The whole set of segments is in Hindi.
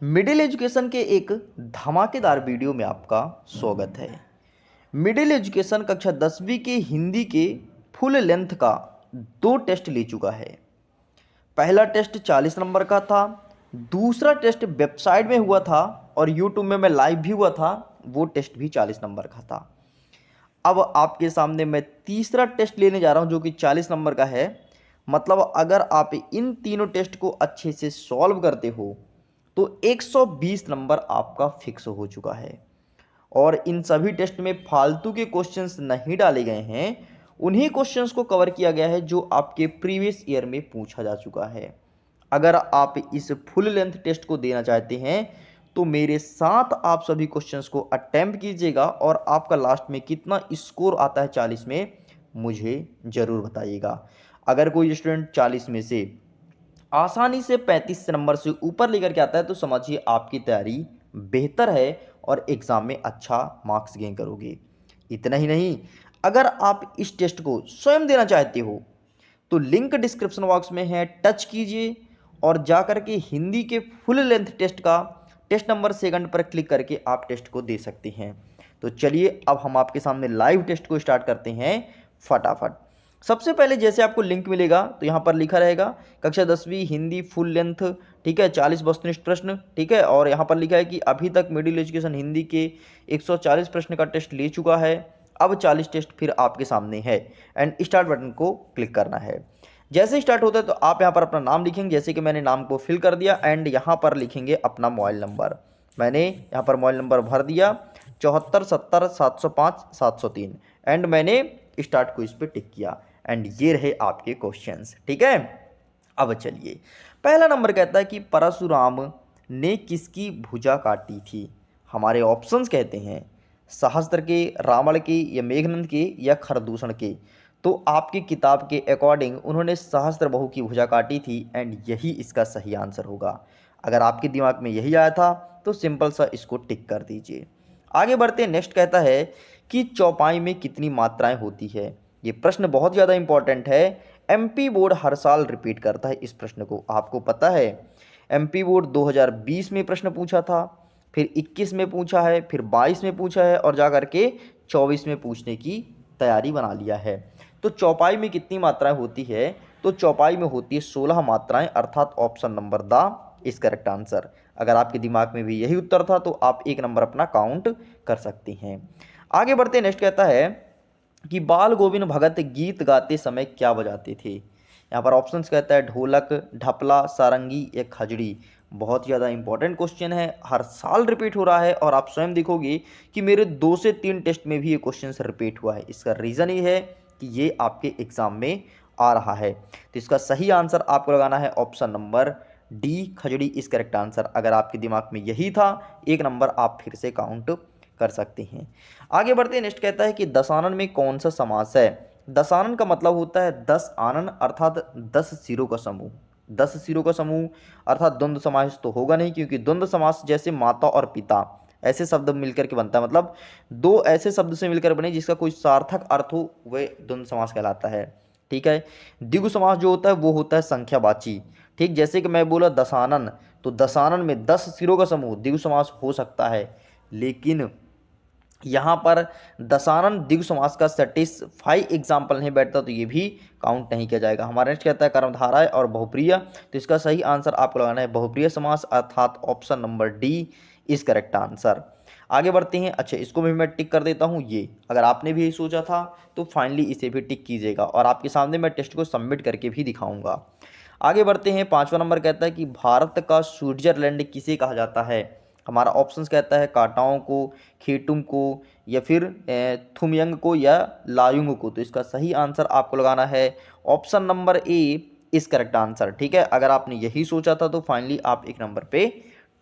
मिडिल एजुकेशन के एक धमाकेदार वीडियो में आपका स्वागत है। मिडिल एजुकेशन कक्षा 10वीं के हिंदी के फुल लेंथ का 2 टेस्ट ले चुका है। पहला टेस्ट 40 नंबर का था, दूसरा टेस्ट वेबसाइट में हुआ था और यूट्यूब में मैं लाइव भी हुआ था, वो टेस्ट भी 40 नंबर का था। अब आपके सामने मैं तीसरा टेस्ट लेने जा रहा हूं जो कि 40 नंबर का है। मतलब अगर आप इन तीनों टेस्ट को अच्छे से सॉल्व करते हो तो 120 नंबर आपका फिक्स हो चुका है। और इन सभी टेस्ट में फालतू के क्वेश्चंस नहीं डाले गए हैं, उन्हीं क्वेश्चंस को कवर किया गया है जो आपके प्रीवियस ईयर में पूछा जा चुका है। अगर आप इस फुल लेंथ टेस्ट को देना चाहते हैं तो मेरे साथ आप सभी क्वेश्चंस को अटेम्प्ट कीजिएगा और आपका लास्ट में कितना स्कोर आता है 40 में मुझे ज़रूर बताइएगा। अगर कोई स्टूडेंट 40 में से आसानी से 35 नंबर से ऊपर लेकर के आता है तो समझिए आपकी तैयारी बेहतर है और एग्ज़ाम में अच्छा मार्क्स गेन करोगे। इतना ही नहीं, अगर आप इस टेस्ट को स्वयं देना चाहते हो तो लिंक डिस्क्रिप्शन बॉक्स में है, टच कीजिए और जा कर के हिंदी के फुल लेंथ टेस्ट का टेस्ट नंबर सेकंड पर क्लिक करके आप टेस्ट को दे सकते हैं। तो चलिए अब हम आपके सामने लाइव टेस्ट को स्टार्ट करते हैं फटाफट। सबसे पहले जैसे आपको लिंक मिलेगा तो यहाँ पर लिखा रहेगा कक्षा 10वीं हिंदी फुल लेंथ, ठीक है, 40 वस्तुनिष्ठ प्रश्न, ठीक है। और यहाँ पर लिखा है कि अभी तक मिडिल एजुकेशन हिंदी के 140 प्रश्न का टेस्ट ले चुका है, अब 40 टेस्ट फिर आपके सामने है एंड स्टार्ट बटन को क्लिक करना है। जैसे स्टार्ट होता है तो आप यहाँ पर अपना नाम लिखेंगे, जैसे कि मैंने नाम को फिल कर दिया एंड यहाँ पर लिखेंगे अपना मोबाइल नंबर। मैंने यहाँ पर मोबाइल नंबर भर दिया 74 70 705 703 एंड मैंने स्टार्ट को इस पर टिक किया एंड ये रहे आपके क्वेश्चंस, ठीक है। अब चलिए, पहला नंबर कहता है कि परशुराम ने किसकी भुजा काटी थी। हमारे ऑप्शंस कहते हैं सहस्त्र के, रावण के या मेघनंद के या खरदूषण के। तो आपकी किताब के अकॉर्डिंग उन्होंने सहस्त्र बहु की भुजा काटी थी एंड यही इसका सही आंसर होगा। अगर आपके दिमाग में यही आया था तो सिंपल सा इसको टिक कर दीजिए। आगे बढ़ते, नेक्स्ट कहता है कि चौपाई में कितनी मात्राएं होती है। ये प्रश्न बहुत ज़्यादा इंपॉर्टेंट है। एमपी बोर्ड हर साल रिपीट करता है इस प्रश्न को, आपको पता है। एमपी बोर्ड 2020 में प्रश्न पूछा था, फिर 21 में पूछा है, फिर 22 में पूछा है और जा करके 24 में पूछने की तैयारी बना लिया है। तो चौपाई में कितनी मात्राएं होती है, तो चौपाई में होती है 16 मात्राएं, अर्थात option number the is correct answer. अगर आपके दिमाग में भी यही उत्तर था तो आप एक नंबर अपना काउंट कर सकते हैं। आगे बढ़ते, नेक्स्ट कहता है कि बाल गोविंद भगत गीत गाते समय क्या बजाते थे। यहाँ पर ऑप्शंस कहता है ढोलक, ढपला, सारंगी या खजड़ी। बहुत ज़्यादा इंपॉर्टेंट क्वेश्चन है, हर साल रिपीट हो रहा है और आप स्वयं देखोगे कि मेरे 2 से 3 टेस्ट में भी ये क्वेश्चन रिपीट हुआ है। इसका रीज़न ये है कि ये आपके एग्ज़ाम में आ रहा है। तो इसका सही आंसर आपको लगाना है ऑप्शन नंबर डी, खजड़ी इस करेक्ट आंसर। अगर आपके दिमाग में यही था, एक नंबर आप फिर से काउंट कर सकते हैं। आगे बढ़ते हैं, नेक्स्ट कहता है कि दशानन में कौन सा समास है। दशानन का मतलब होता है 10 आनन, अर्थात 10 सिरों का समूह। 10 सिरों का समूह अर्थात द्वंद्व समास तो होगा नहीं, क्योंकि द्वंद्व समास जैसे माता और पिता ऐसे शब्द मिलकर के बनता है, मतलब दो ऐसे शब्द से मिलकर बने जिसका कोई सार्थक अर्थ हो, वह द्वंद्व समास कहलाता है, ठीक है। द्विगु समास जो होता है वो होता है संख्यावाची, ठीक। जैसे कि मैं बोला दशानन, तो दशानन में 10 सिरों का समूह द्विगु समास हो सकता है, लेकिन यहाँ पर दशानन द्विगु समास का सेटिस्फाई एग्जाम्पल नहीं बैठता तो ये भी काउंट नहीं किया जाएगा। हमारा नेक्स्ट कहता है कर्मधारय और बहुप्रिय, तो इसका सही आंसर आपको लगाना है बहुप्रिय समास, अर्थात option number D is correct answer. आगे बढ़ते हैं। अच्छा, इसको भी मैं टिक कर देता हूँ। ये अगर आपने भी यही सोचा था तो फाइनली इसे भी टिक कीजिएगा और आपके सामने मैं टेस्ट को सबमिट करके भी दिखाऊंगा। आगे बढ़ते हैं, 5वां नंबर कहता है कि भारत का स्विट्जरलैंड किसे कहा जाता है। हमारा ऑप्शंस कहता है काटाओं को, खेटुम को या फिर थुमयंग को या लायुंग को। तो इसका सही आंसर आपको लगाना है ऑप्शन नंबर ए इस करेक्ट आंसर, ठीक है। अगर आपने यही सोचा था तो फाइनली आप एक नंबर पे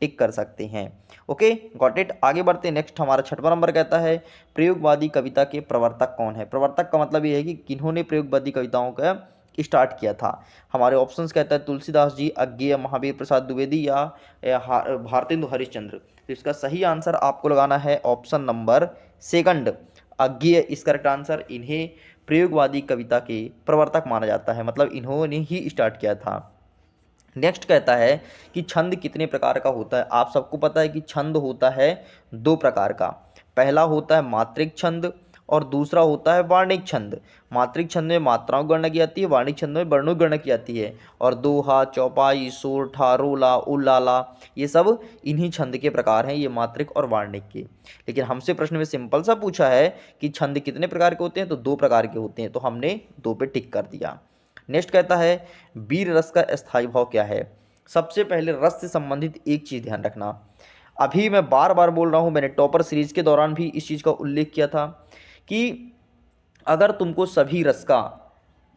टिक कर सकते हैं। Okay, got it. आगे बढ़ते हैं, नेक्स्ट हमारा 6वां नंबर कहता है प्रयोगवादी कविता के प्रवर्तक कौन है। प्रवर्तक का मतलब ये है कि किन्होंने प्रयोगवादी कविताओं का स्टार्ट किया था। हमारे ऑप्शंस कहता है तुलसीदास जी, अज्ञेय, महावीर प्रसाद द्विवेदी या भारतेंदु हरिश्चंद्र। तो इसका सही आंसर आपको लगाना है ऑप्शन नंबर सेकंड, अज्ञेय इस करेक्ट आंसर। इन्हें प्रयोगवादी कविता के प्रवर्तक माना जाता है, मतलब इन्होंने ही स्टार्ट किया था। नेक्स्ट कहता है कि छंद कितने प्रकार का होता है। आप सबको पता है कि छंद होता है दो प्रकार का। पहला होता है मात्रिक छंद और दूसरा होता है वर्णिक छंद। मात्रिक छंद में मात्राओं की गणना की जाती है, वर्णिक छंद में वर्णों की गणना की जाती है। और दोहा, चौपाई, सोरठा, रोला, उलाला, ये सब इन्हीं छंद के प्रकार हैं, ये मात्रिक और वर्णिक के। लेकिन हमसे प्रश्न में सिंपल सा पूछा है कि छंद कितने प्रकार के होते हैं, तो दो प्रकार के होते हैं, तो हमने दो पे टिक कर दिया। नेक्स्ट कहता है वीर रस का स्थायी भाव क्या है। सबसे पहले रस से संबंधित एक चीज़ ध्यान रखना। अभी मैं बार बार बोल रहा हूँ, मैंने टॉपर सीरीज के दौरान भी इस चीज़ का उल्लेख किया था कि अगर तुमको सभी रस का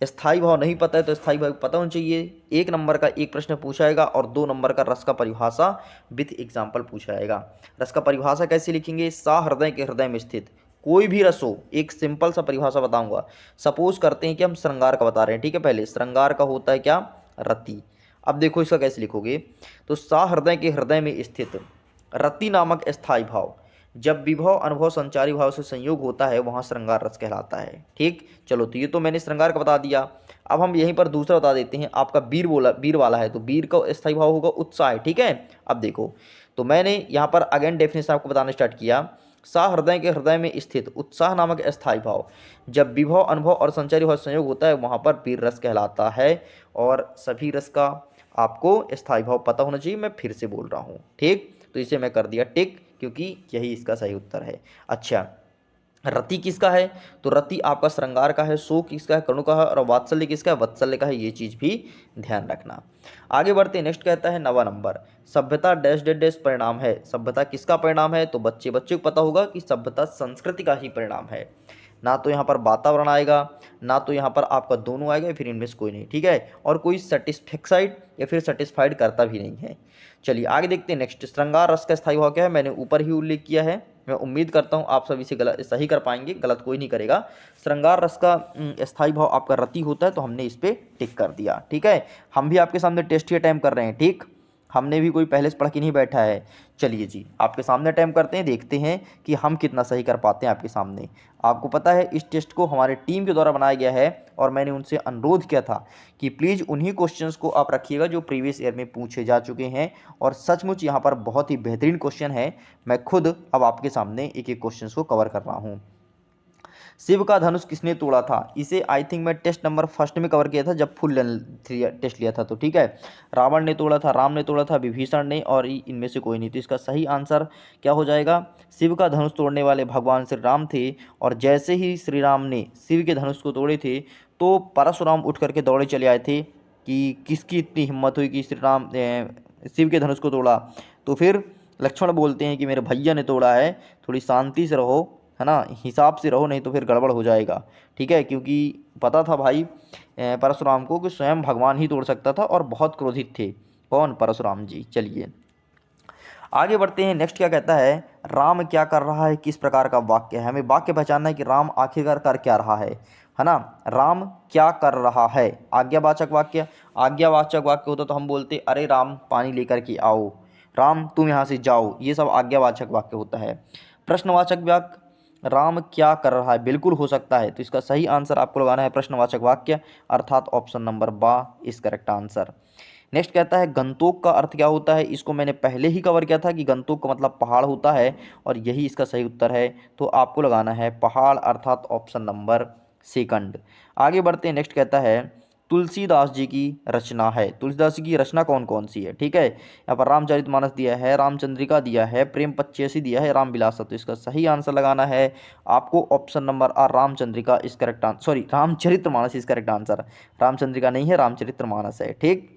स्थायी भाव नहीं पता है तो स्थायी भाव पता होना चाहिए। एक नंबर का एक प्रश्न पूछा जाएगा और 2 नंबर का रस का परिभाषा विथ एग्जाम्पल पूछा जाएगा। रस का परिभाषा कैसे लिखेंगे, सा हृदय के हृदय में स्थित कोई भी रस हो, एक सिंपल सा परिभाषा बताऊंगा। सपोज करते हैं कि हम श्रृंगार का बता रहे हैं, ठीक है। पहले श्रृंगार का होता है क्या, रति। अब देखो इसका कैसे लिखोगे, तो सा हृदय के हृदय में स्थित रति नामक स्थायी भाव, जब विभव अनुभव संचारी भाव से संयोग होता है वहाँ श्रृंगार रस कहलाता है। ठीक, चलो तो ये तो मैंने श्रृंगार का बता दिया। अब हम यहीं पर दूसरा बता देते हैं। आपका वीर वाला है, तो वीर का स्थायी भाव होगा उत्साह, ठीक है। अब देखो, तो मैंने यहाँ पर अगेन डेफिनेशन आपको बताना स्टार्ट किया। सा हृदय के हृदय में स्थित उत्साह नामक स्थायी भाव, जब विभव अनुभव और संचारी भाव संयोग होता है वहाँ पर वीर रस कहलाता है। और सभी रस का आपको स्थायी भाव पता होना चाहिए, मैं फिर से बोल रहा हूँ। ठीक, तो इसे मैं कर दिया टिक, क्योंकि यही इसका सही उत्तर है। अच्छा, रति किसका है, तो रति आपका श्रृंगार का है, शोक किसका है, कणु का है, और वात्सल्य किसका है, वत्सल्य का है। ये चीज़ भी ध्यान रखना। आगे बढ़ते हैं, नेक्स्ट कहता है 9वां नंबर, सभ्यता डैश डैश डैश परिणाम है। सभ्यता किसका परिणाम है, तो बच्चे को पता होगा कि सभ्यता संस्कृति का ही परिणाम है। ना तो यहाँ पर वातावरण आएगा, ना तो यहाँ पर आपका दोनों आएगा, फिर इनमें से कोई नहीं, ठीक है। और कोई सेटिस्फेक्साइड या फिर सेटिस्फाइड करता भी नहीं है। चलिए आगे देखते हैं। नेक्स्ट, श्रृंगार रस का स्थायी भाव क्या है, मैंने ऊपर ही उल्लेख किया है। मैं उम्मीद करता हूँ आप सभी से गलत सही कर पाएंगे, गलत कोई नहीं करेगा। श्रृंगार रस का स्थायी भाव आपका रति होता है, तो हमने इस पर टिक कर दिया, ठीक है। हम भी आपके सामने टेस्ट ही अटैम्प्ट कर रहे हैं, ठीक, हमने भी कोई पहले से पढ़ के नहीं बैठा है। चलिए जी, आपके सामने अटैम्प्ट करते हैं, देखते हैं कि हम कितना सही कर पाते हैं आपके सामने। आपको पता है इस टेस्ट को हमारे टीम के द्वारा बनाया गया है, और मैंने उनसे अनुरोध किया था कि प्लीज़ उन्हीं क्वेश्चंस को आप रखिएगा जो प्रीवियस ईयर में पूछे जा चुके हैं। और सचमुच यहाँ पर बहुत ही बेहतरीन क्वेश्चन है। मैं खुद अब आपके सामने एक एक क्वेश्चन को कवर कर रहा हूँ। शिव का धनुष किसने तोड़ा था, इसे आई थिंक मैं टेस्ट नंबर फर्स्ट में कवर किया था जब फुल टेस्ट लिया था, तो ठीक है। रावण ने तोड़ा था, राम ने तोड़ा था, विभीषण ने, और इनमें से कोई नहीं। तो इसका सही आंसर क्या हो जाएगा, शिव का धनुष तोड़ने वाले भगवान श्री राम थे। और जैसे ही श्री राम ने शिव के धनुष को तोड़े थे, तो परशुराम उठ करके दौड़े चले आए थे कि किसकी इतनी हिम्मत हुई कि श्री राम शिव के धनुष को तोड़ा। तो फिर लक्ष्मण बोलते हैं कि मेरे भैया ने तोड़ा है, थोड़ी शांति से रहो, है ना, हिसाब से रहो, नहीं तो फिर गड़बड़ हो जाएगा, ठीक है। क्योंकि पता था भाई परशुराम को कि स्वयं भगवान ही तोड़ सकता था, और बहुत क्रोधित थे, कौन, परशुराम जी। चलिए आगे बढ़ते हैं। नेक्स्ट क्या कहता है, राम क्या कर रहा है, किस प्रकार का वाक्य है। हमें वाक्य पहचानना है कि राम आखिरकार कर क्या रहा है ना। राम क्या कर रहा है, आज्ञावाचक वाक्य। आज्ञावाचक वाक्य होता तो हम बोलते अरे राम पानी लेकर के आओ, राम तुम यहाँ से जाओ, ये सब आज्ञावाचक वाक्य होता है। प्रश्नवाचक वाक्य, राम क्या कर रहा है, बिल्कुल हो सकता है। तो इसका सही आंसर आपको लगाना है प्रश्नवाचक वाक्य, अर्थात ऑप्शन नंबर बा इस करेक्ट आंसर। नेक्स्ट कहता है गंतोक का अर्थ क्या होता है। इसको मैंने पहले ही कवर किया था कि गंतोक का मतलब पहाड़ होता है, और यही इसका सही उत्तर है। तो आपको लगाना है पहाड़, अर्थात ऑप्शन नंबर सेकंड। आगे बढ़ते हैं। नेक्स्ट कहता है तुलसीदास जी की रचना है। तुलसीदास जी की रचना कौन कौन सी है, ठीक है। यहाँ पर रामचरितमानस दिया है, रामचंद्रिका दिया है, प्रेम पच्चीसी दिया है, रामविलासा। तो इसका सही आंसर लगाना है आपको ऑप्शन नंबर आर, रामचंद्रिका इस करेक्ट आंसर, सॉरी रामचरितमानस इस करेक्ट आंसर। रामचंद्रिका नहीं है, रामचरितमानस है, ठीक।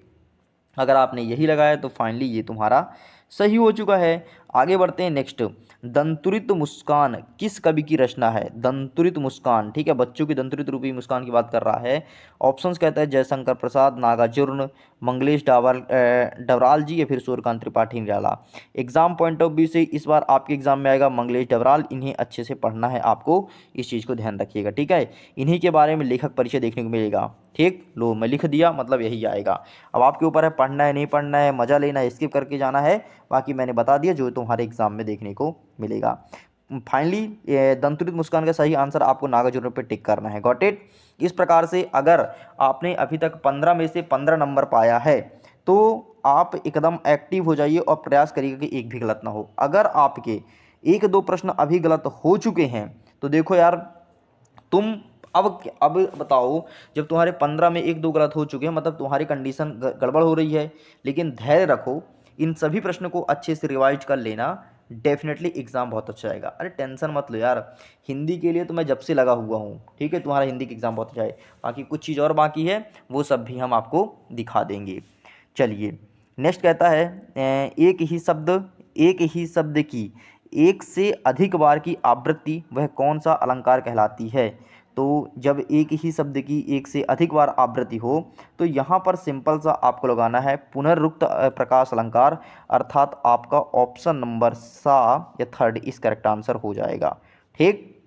अगर आपने यही लगाया तो फाइनली ये तुम्हारा सही हो चुका है। आगे बढ़ते हैं। नेक्स्ट, दंतुरित मुस्कान किस कवि की रचना है। दंतुरित मुस्कान, ठीक है, बच्चों की दंतुरित रूपी मुस्कान की बात कर रहा है। ऑप्शंस कहता है जयशंकर प्रसाद, नागार्जुन, मंगलेश डबराल जी, या फिर Suryakant Tripathi Nirala. Exam point of view से इस बार आपके एग्जाम में आएगा मंगलेश डबराल। इन्हें अच्छे से पढ़ना है आपको, इस चीज़ को ध्यान रखिएगा, ठीक है। इन्हीं के बारे में लेखक परिचय देखने को मिलेगा, ठीक। लो मैं लिख दिया, मतलब यही आएगा। अब आपके ऊपर है पढ़ना है नहीं पढ़ना है, मज़ा लेना है, स्किप करके जाना है, बाकी मैंने बता दिया जो तुम्हारे एग्जाम में देखने को मिलेगा। फाइनली दंतुरित मुस्कान का सही आंसर आपको नागार्जुन पे टिक करना है। Got it. इस प्रकार से अगर आपने अभी तक 15 में से 15 नंबर पाया है, तो आप एकदम एक्टिव हो जाइए और प्रयास करिएगा कि एक भी गलत ना हो। अगर आपके एक दो प्रश्न अभी गलत हो चुके हैं तो देखो यार, तुम अब बताओ, जब तुम्हारे 15 में एक दो गलत हो चुके हैं मतलब तुम्हारी कंडीशन गड़बड़ हो रही है। लेकिन धैर्य रखो, इन सभी प्रश्नों को अच्छे से रिवाइज कर लेना, डेफिनेटली एग्ज़ाम बहुत अच्छा आएगा। अरे टेंशन मत लो यार, हिंदी के लिए तो मैं जब से लगा हुआ हूँ, ठीक है, तुम्हारा हिंदी का एग्ज़ाम बहुत अच्छा है। बाकी कुछ चीज़ और बाकी है, वो सब भी हम आपको दिखा देंगे। चलिए नेक्स्ट कहता है एक ही शब्द की एक से अधिक बार की आवृत्ति वह कौन सा अलंकार कहलाती है। तो जब एक ही शब्द की एक से अधिक बार आवृत्ति हो तो यहाँ पर सिंपल सा आपको लगाना है पुनरुक्त प्रकाश अलंकार, अर्थात आपका ऑप्शन नंबर सा या थर्ड इस करेक्ट आंसर हो जाएगा। ठीक,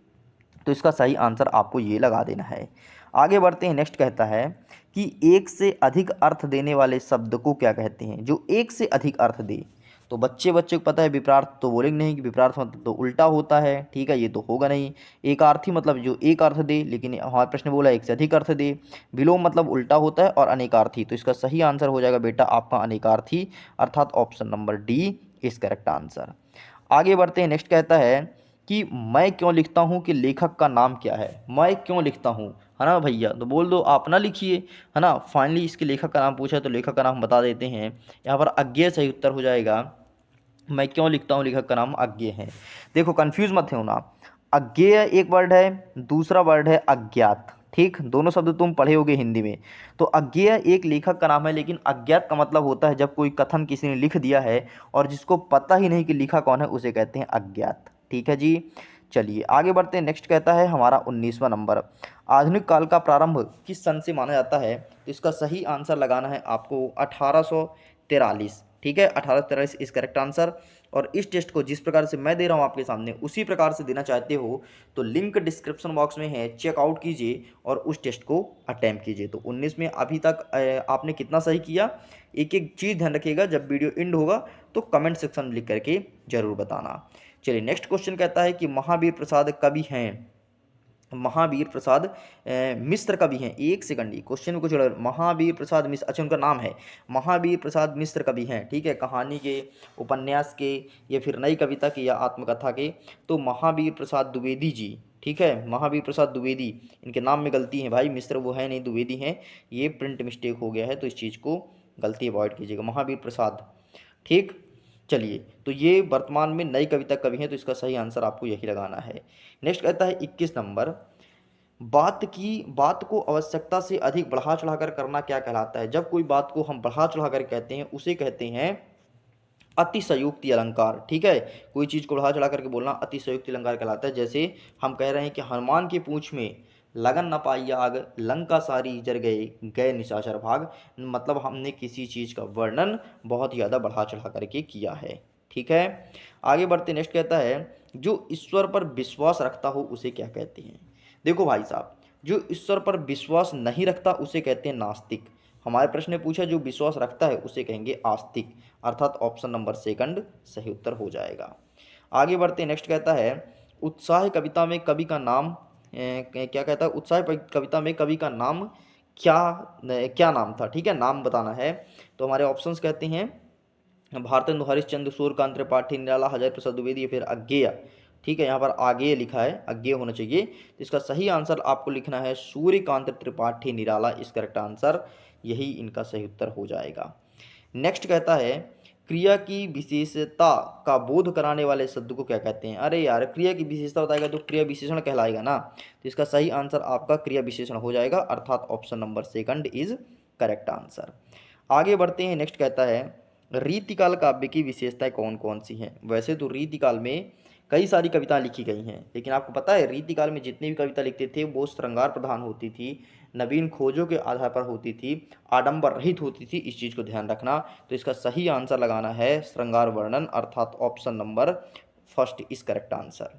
तो इसका सही आंसर आपको ये लगा देना है। आगे बढ़ते हैं, नेक्स्ट कहता है कि एक से अधिक अर्थ देने वाले शब्द को क्या कहते हैं। जो एक से अधिक अर्थ दे, तो बच्चे को पता है विपरार्थ तो बोलेंगे नहीं कि विपरार्थ मतलब तो उल्टा होता है, ठीक है, ये तो होगा नहीं। एकार्थी मतलब जो एक अर्थ दे, लेकिन हमारे प्रश्न बोला एक से अधिक अर्थ दे। विलोम मतलब उल्टा होता है, और अनेकार्थी, तो इसका सही आंसर हो जाएगा बेटा आपका अनेकार्थी, अर्थात option number D is correct answer. आगे बढ़ते हैं, नेक्स्ट कहता है कि मैं क्यों लिखता हूँ कि लेखक का नाम क्या है। मैं क्यों लिखता हूँ, है ना भैया, तो बोल दो आप ना लिखिए, है ना। फाइनली इसके लेखक का नाम पूछा है तो लेखक का नाम बता देते हैं। यहाँ पर अज्ञेय सही उत्तर हो जाएगा। मैं क्यों लिखता हूँ, लेखक का नाम अज्ञेय है। देखो कंफ्यूज मत होना, अज्ञेय एक वर्ड है, दूसरा वर्ड है अज्ञात, ठीक, दोनों शब्द तुम पढ़े होगे हिंदी में। तो अज्ञेय एक लेखक का नाम है, लेकिन अज्ञात का मतलब होता है जब कोई कथन किसी ने लिख दिया है और जिसको पता ही नहीं कि लिखा कौन है, उसे कहते हैं अज्ञात। ठीक है जी, चलिए आगे बढ़ते हैं। नेक्स्ट कहता है हमारा 19वां नंबर, आधुनिक काल का प्रारंभ किस सन से माना जाता है। तो इसका सही आंसर लगाना है आपको 1843, ठीक है, 1843 इस करेक्ट आंसर। और इस टेस्ट को जिस प्रकार से मैं दे रहा हूँ आपके सामने उसी प्रकार से देना चाहते हो तो लिंक डिस्क्रिप्शन बॉक्स में है, चेकआउट कीजिए और उस टेस्ट को अटैम्प्ट कीजिए। तो 19 में अभी तक आपने कितना सही किया, एक एक चीज़ ध्यान रखिएगा, जब वीडियो एंड होगा तो कमेंट सेक्शन में लिख करके जरूर बताना। चलिए नेक्स्ट क्वेश्चन कहता है कि महावीर प्रसाद कवि हैं। महावीर प्रसाद मिश्र कवि हैं। एक सेकंड, ये क्वेश्चन में कुछ महावीर प्रसाद मिश्र, अच्छा उनका नाम है महावीर प्रसाद मिश्र कवि हैं, ठीक है, कहानी के, उपन्यास के, या फिर नई कविता के, या आत्मकथा के। तो महावीर प्रसाद द्विवेदी जी, ठीक है, महावीर प्रसाद द्विवेदी, इनके नाम में गलती है भाई, मिश्र वो है नहीं, द्विवेदी हैं, ये प्रिंट मिस्टेक हो गया है, तो इस चीज़ को गलती अवॉइड कीजिएगा, महावीर प्रसाद। ठीक, चलिए, तो ये वर्तमान में नई कविता कवि हैं, तो इसका सही आंसर आपको यही लगाना है। नेक्स्ट कहता है 21 नंबर, बात को आवश्यकता से अधिक बढ़ा चढ़ाकर करना क्या कहलाता है। जब कोई बात को हम बढ़ा चढ़ाकर कहते हैं उसे कहते हैं अतिशयोक्ति अलंकार, ठीक है, कोई चीज़ को बढ़ा चढ़ा करके बोलना अतिशयोक्ति अलंकार कहलाता है। जैसे हम कह रहे हैं कि हनुमान की पूंछ में लगन न पाई आग, लंका सारी जर गए, गए निशाचर भाग, मतलब हमने किसी चीज़ का वर्णन बहुत ज़्यादा बढ़ा चढ़ा करके किया है। ठीक है, आगे बढ़ते, नेक्स्ट कहता है जो ईश्वर पर विश्वास रखता हो उसे क्या कहते हैं। देखो भाई साहब, जो ईश्वर पर विश्वास नहीं रखता उसे कहते हैं नास्तिक। हमारे प्रश्न में पूछा जो विश्वास रखता है उसे कहेंगे आस्तिक, अर्थात ऑप्शन नंबर सेकंड सही उत्तर हो जाएगा। आगे बढ़ते, नेक्स्ट कहता है उत्साह कविता में कवि का नाम क्या कहता है, उत्साह कविता में कवि का नाम क्या क्या नाम था, ठीक है, नाम बताना है। तो हमारे ऑप्शंस कहते हैं भारतेंदु हरिश्चंद्र, सूर्यकांत त्रिपाठी, निराला, हजारी प्रसाद द्विवेदी, या फिर अज्ञेय। ठीक है, यहाँ पर आगे लिखा है, अज्ञेय होना चाहिए, तो इसका सही आंसर आपको लिखना है सूर्यकांत त्रिपाठी, निराला इस करेक्ट आंसर, यही इनका सही उत्तर हो जाएगा। नेक्स्ट कहता है क्रिया की विशेषता का बोध कराने वाले शब्द को क्या कहते हैं। अरे यार, क्रिया की विशेषता बताएगा तो क्रिया विशेषण कहलाएगा ना, तो इसका सही आंसर आपका क्रिया विशेषण हो जाएगा, अर्थात option number second is correct answer. आगे बढ़ते हैं, नेक्स्ट कहता है रीतिकाल काव्य की विशेषताएं कौन कौन सी हैं। वैसे तो रीतिकाल में कई सारी कविताएं लिखी गई हैं, लेकिन आपको पता है रीतिकाल में जितनी भी कविता लिखते थे वो श्रृंगार प्रधान होती थी, नवीन खोजों के आधार पर होती थी, आडंबर रहित होती थी, इस चीज़ को ध्यान रखना। तो इसका सही आंसर लगाना है श्रृंगार वर्णन, अर्थात option number first is correct answer.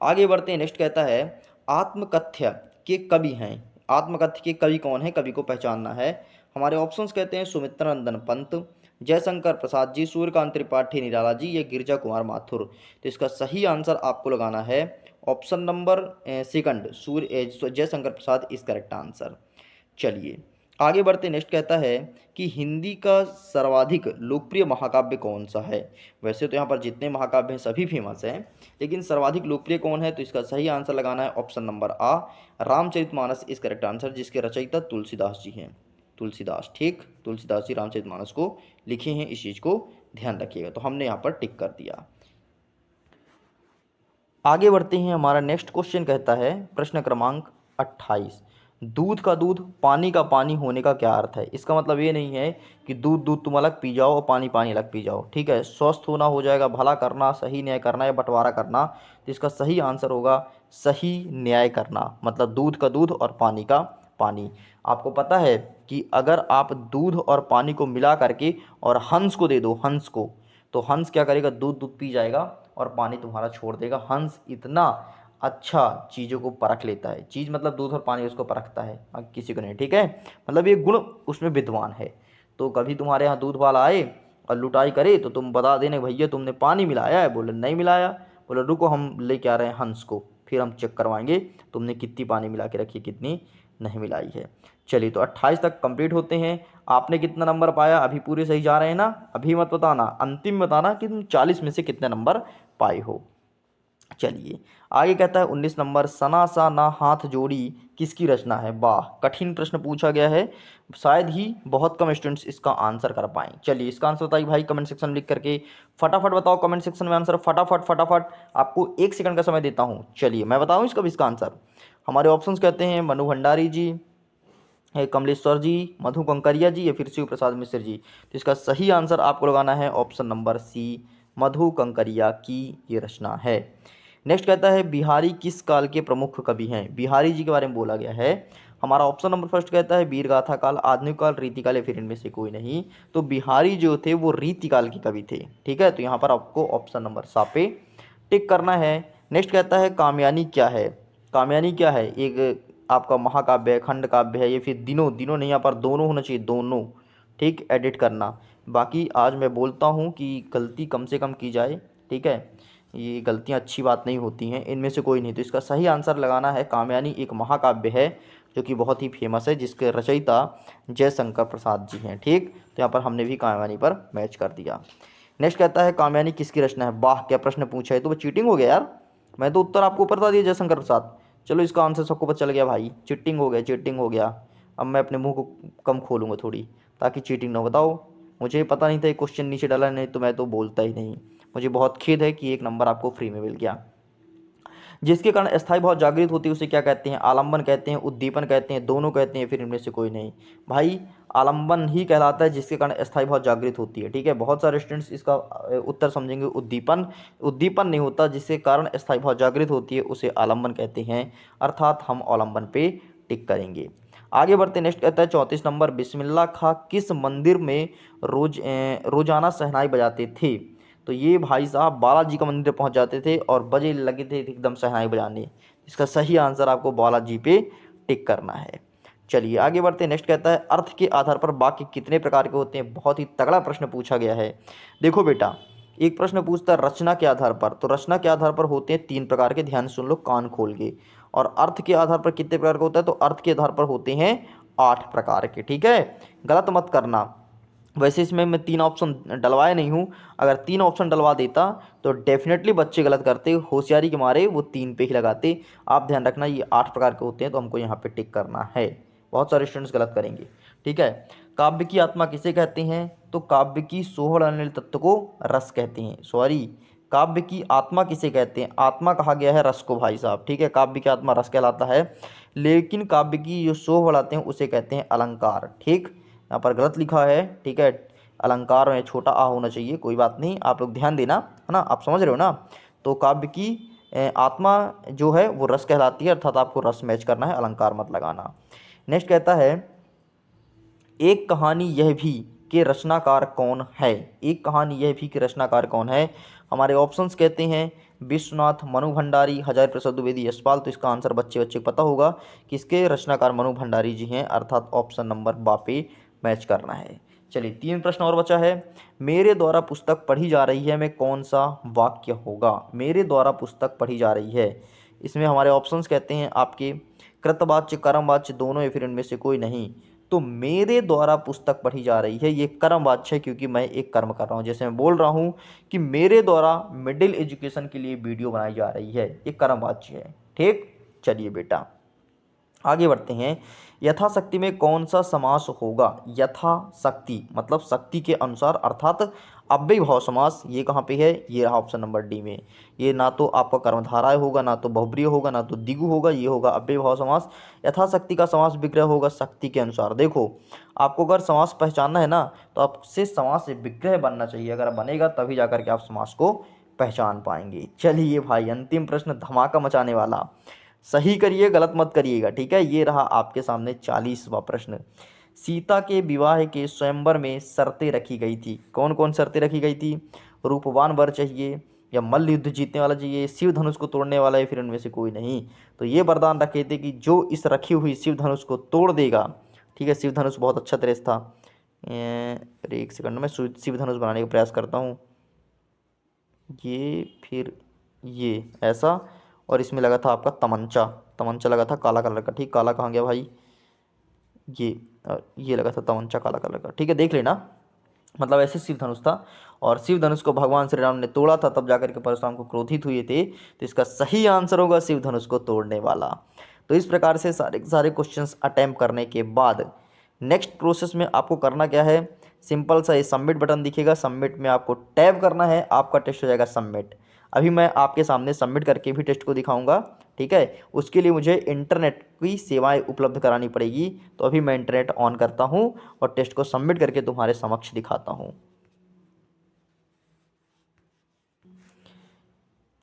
आगे बढ़ते हैं, नेक्स्ट कहता है आत्मकथ्य के कवि हैं। आत्मकथ्य के कवि कौन है, कवि को पहचानना है। हमारे ऑप्शंस कहते हैं सुमित्रा नंदन पंत, जयशंकर प्रसाद जी, सूर्यकांत त्रिपाठी निराला जी, या गिरजा कुमार माथुर। तो इसका सही आंसर आपको लगाना है option number second, Jaishankar Prasad is correct answer. चलिए आगे बढ़ते नेक्स्ट कहता है कि हिंदी का सर्वाधिक लोकप्रिय महाकाव्य कौन सा है। वैसे तो यहाँ पर जितने महाकाव्य हैं सभी फेमस हैं, लेकिन सर्वाधिक लोकप्रिय कौन है, तो इसका सही आंसर लगाना है ऑप्शन नंबर आ, रामचरितमानस इस करेक्ट आंसर, जिसके रचयिता तुलसीदास जी हैं। तुलसीदास, ठीक, तुलसीदास जी रामचरितमानस को लिखे हैं, इस चीज़ को ध्यान रखिएगा। तो हमने यहाँ पर टिक कर दिया। आगे बढ़ते हैं, हमारा नेक्स्ट क्वेश्चन कहता है प्रश्न क्रमांक 28, दूध का दूध पानी का पानी होने का क्या अर्थ है। इसका मतलब ये नहीं है कि दूध दूध तुम अलग पी जाओ और पानी पानी अलग पी जाओ, ठीक है। स्वस्थ होना हो जाएगा भला करना, सही न्याय करना या बंटवारा करना। तो इसका सही आंसर होगा सही न्याय करना, मतलब दूध का दूध और पानी का पानी। आपको पता है कि अगर आप दूध और पानी को मिला करके और हंस को दे दो, हंस को, तो हंस क्या करेगा, दूध दूध पी जाएगा और पानी तुम्हारा छोड़ देगा। हंस इतना अच्छा चीज़ों को परख लेता है, चीज़ मतलब दूध और पानी उसको परखता है, किसी को नहीं, ठीक है। मतलब ये गुण उसमें विद्वान है। तो कभी तुम्हारे यहाँ दूध वाला आए और लुटाई करे तो तुम बता देने भैया तुमने पानी मिलाया है, बोले नहीं मिलाया, बोले रुको हम लेके आ रहे हैं हंस को, फिर हम चेक करवाएंगे तुमने कितनी पानी मिला के रखी, कितनी नहीं मिलाई है। चलिए, तो 28 तक कंप्लीट होते हैं। आपने कितना नंबर पाया, अभी पूरे सही जा रहे हैं ना, अभी मत बताना, अंतिम बताना कि तुम 40 में से कितने नंबर पाए हो। चलिए आगे कहता है 19 नंबर, सना सा ना हाथ जोड़ी किसकी रचना है। वाह, कठिन प्रश्न पूछा गया है, शायद ही बहुत कम स्टूडेंट्स इसका आंसर कर पाएं। चलिए इसका आंसर बताइए भाई कमेंट सेक्शन में लिख करके, फटाफट बताओ कमेंट सेक्शन में आंसर, फटाफट फटाफट, आपको 1 सेकंड का समय देता हूँ। चलिए मैं बताऊँ इसका आंसर। हमारे ऑप्शंस कहते हैं मनु भंडारी जी, कमलेश्वर जी, मधु कंकरिया जी या फिर शिव प्रसाद मिश्र जी। तो इसका सही आंसर आपको लगाना है ऑप्शन नंबर सी, मधु कंकरिया की ये रचना है। नेक्स्ट कहता है बिहारी किस काल के प्रमुख कवि हैं। बिहारी जी के बारे में बोला गया है। हमारा ऑप्शन नंबर फर्स्ट कहता है वीरगाथा काल, आधुनिक काल, रीतिकाल या फिर इनमें से कोई नहीं। तो बिहारी जो थे वो रीतिकाल के कवि थे, ठीक है। तो यहाँ पर आपको ऑप्शन नंबर सा पे टिक करना है। नेक्स्ट कहता है कामयानी क्या है। कामयानी क्या है, एक आपका महाकाव्य है, खंड काव्य है, ये फिर दिनों, दिनों नहीं यहाँ पर दोनों होना चाहिए, दोनों, ठीक, एडिट करना। बाकी आज मैं बोलता हूँ कि गलती कम से कम की जाए, ठीक है, ये गलतियाँ अच्छी बात नहीं होती हैं, इनमें से कोई नहीं। तो इसका सही आंसर लगाना है कामयानी एक महाकाव्य है जो कि बहुत ही फेमस है, जिसके रचयिता जयशंकर प्रसाद जी हैं, ठीक। तो यहाँ पर हमने भी कामयानी पर मैच कर दिया। नेक्स्ट कहता है कामयानी किसकी रचना है। वाह क्या प्रश्न पूछा है, तो वो चीटिंग हो गया यार, मैं तो उत्तर आपको ऊपर बता दिया जयशंकर प्रसाद। चलो इसका आंसर सबको पता चल गया भाई, चीटिंग हो गया, चीटिंग हो गया। अब मैं अपने मुंह को कम खोलूँगा थोड़ी, ताकि चीटिंग ना हो। बताओ, मुझे पता नहीं था ये क्वेश्चन नीचे डाला, नहीं तो मैं तो बोलता ही नहीं। मुझे बहुत खेद है कि 1 नंबर आपको फ्री में मिल गया। जिसके कारण अस्थायी भाव जागृत होती है उसे क्या कहते हैं। आलंबन कहते हैं, उद्दीपन कहते हैं, दोनों कहते हैं, फिर इनमें से कोई नहीं। भाई आलंबन ही कहलाता है जिसके कारण अस्थायी भाव जागृत होती है, ठीक है। बहुत सारे स्टूडेंट्स इसका उत्तर समझेंगे उद्दीपन। उद्दीपन नहीं होता, जिसके कारण अस्थायी भाव जागृत होती है उसे आलंबन कहते हैं, अर्थात हम आलंबन पे टिक करेंगे। आगे बढ़ते नेक्स्ट कहता है 34 नंबर, बिस्मिल्लाह खां किस मंदिर में रोजाना शहनाई बजाते थे। तो ये भाई साहब बालाजी का मंदिर पहुंच जाते थे और बजे लगे थे एकदम शहनाई बजाने। इसका सही आंसर आपको बालाजी पे टिक करना है। चलिए आगे बढ़ते हैं। नेक्स्ट कहता है अर्थ के आधार पर वाक्य कितने प्रकार के होते हैं। बहुत ही तगड़ा प्रश्न पूछा गया है। देखो बेटा, एक प्रश्न पूछता है रचना के आधार पर, तो रचना के आधार पर होते हैं 3 प्रकार के, ध्यान सुन लो कान खोल के। और अर्थ के आधार पर कितने प्रकार का होता है, तो अर्थ के आधार पर होते हैं 8 प्रकार के, ठीक है। गलत मत करना। वैसे इसमें मैं 3 ऑप्शन डलवाया नहीं हूँ, अगर 3 ऑप्शन डलवा देता तो डेफिनेटली बच्चे गलत करते, होशियारी के मारे वो 3 पे ही लगाते। आप ध्यान रखना ये 8 प्रकार के होते हैं, तो हमको यहाँ पे टिक करना है। बहुत सारे स्टूडेंट्स गलत करेंगे, ठीक है। काव्य की आत्मा किसे कहते हैं, तो काव्य की सोहर अनिल तत्व को रस कहते हैं। सॉरी, काव्य की आत्मा किसे कहते हैं, आत्मा कहा गया है रस को भाई साहब, ठीक है। काव्य की आत्मा रस कहलाता है, लेकिन काव्य की जो सोह बढ़ाते हैं उसे कहते हैं अलंकार, ठीक। यहाँ पर गलत लिखा है, ठीक है। अलंकार में छोटा आ होना चाहिए, कोई बात नहीं, आप लोग ध्यान देना, है ना, आप समझ रहे हो ना। तो काव्य की आत्मा जो है वो रस कहलाती है, अर्थात आपको रस मैच करना है, अलंकार मत लगाना। नेक्स्ट कहता है एक कहानी यह भी के रचनाकार कौन है। एक कहानी यह भी के रचनाकार कौन है। हमारे ऑप्शंस कहते हैं विश्वनाथ, मनु भंडारी, हजारी प्रसाद द्विवेदी, यशपाल। तो इसका आंसर बच्चे को पता होगा कि इसके रचनाकार मनु भंडारी जी हैं, अर्थात ऑप्शन नंबर बा पे मैच करना है। चलिए 3 प्रश्न और बचा है। मेरे द्वारा पुस्तक पढ़ी जा रही है में कौन सा वाक्य होगा। मेरे द्वारा पुस्तक पढ़ी जा रही है, इसमें हमारे ऑप्शंस कहते हैं आपके कृतवाच्य, कर्मवाच्य, दोनों या फिर इनमें से कोई नहीं। तो मेरे द्वारा पुस्तक पढ़ी जा रही है, ये कर्मवाच्य है क्योंकि मैं एक कर्म कर रहा हूँ। जैसे मैं बोल रहा हूँ कि मेरे द्वारा मिडिल एजुकेशन के लिए वीडियो बनाई जा रही है, ये कर्मवाच्य है। ठीक, चलिए बेटा आगे बढ़ते हैं। यथाशक्ति में कौन सा समास होगा? यथाशक्ति मतलब शक्ति के अनुसार, अर्थात अव्ययभाव समास। ये कहाँ पे है? ये रहा ऑप्शन नंबर डी में। ये ना तो आपका कर्मधारय होगा, ना तो बहुब्रीहि होगा, ना तो द्विगु होगा, ये होगा अव्ययभाव समास। यथाशक्ति का समास विग्रह होगा शक्ति के अनुसार। देखो आपको अगर समास पहचानना है ना तो आपसे समास से विग्रह बनना चाहिए, अगर बनेगा तभी जाकर के आप समास को पहचान पाएंगे। चलिए भाई अंतिम प्रश्न धमाका मचाने वाला, सही करिए गलत मत करिएगा, ठीक है। ये रहा आपके सामने 40वां प्रश्न। सीता के विवाह के स्वयंवर में शर्तें रखी गई थी, कौन कौन शर्तें रखी गई थी? रूपवान वर चाहिए, या मल्ल युद्ध जीतने वाला चाहिए, शिव धनुष को तोड़ने वाला, या फिर उनमें से कोई नहीं। तो ये वरदान रखे थे कि जो इस रखी हुई शिव धनुष को तोड़ देगा, ठीक है। शिव धनुष बहुत अच्छा त्रेस था। अरे एक सेकंड में शिव धनुष बनाने का प्रयास करता हूँ। ये फिर ये ऐसा, और इसमें लगा था आपका तमंचा, तमंचा लगा था काला कलर का। ठीक, काला कहाँ गया भाई? ये लगा था तमंचा काला कलर का, ठीक है, देख लेना। मतलब ऐसे शिव धनुष था, और शिव धनुष को भगवान श्री राम ने तोड़ा था, तब जाकर के परशुराम को क्रोधित हुए थे। तो इसका सही आंसर होगा शिव धनुष को तोड़ने वाला। तो इस प्रकार से सारे सारे क्वेश्चंस अटेम्प्ट करने के बाद नेक्स्ट प्रोसेस में आपको करना क्या है? सिंपल सा ये सबमिट बटन दिखेगा, सबमिट में आपको टैब करना है, आपका टेस्ट हो जाएगा सबमिट। अभी मैं आपके सामने सबमिट करके भी टेस्ट को दिखाऊंगा, ठीक है। उसके लिए मुझे इंटरनेट की सेवाएं उपलब्ध करानी पड़ेगी। तो अभी मैं इंटरनेट ऑन करता हूं और टेस्ट को सबमिट करके तुम्हारे समक्ष दिखाता हूं।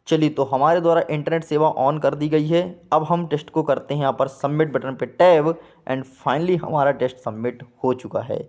चलिए, तो हमारे द्वारा इंटरनेट सेवा ऑन कर दी गई है। अब हम टेस्ट को करते हैं यहाँ पर सबमिट बटन पे टैब, एंड फाइनली हमारा टेस्ट सबमिट हो चुका है।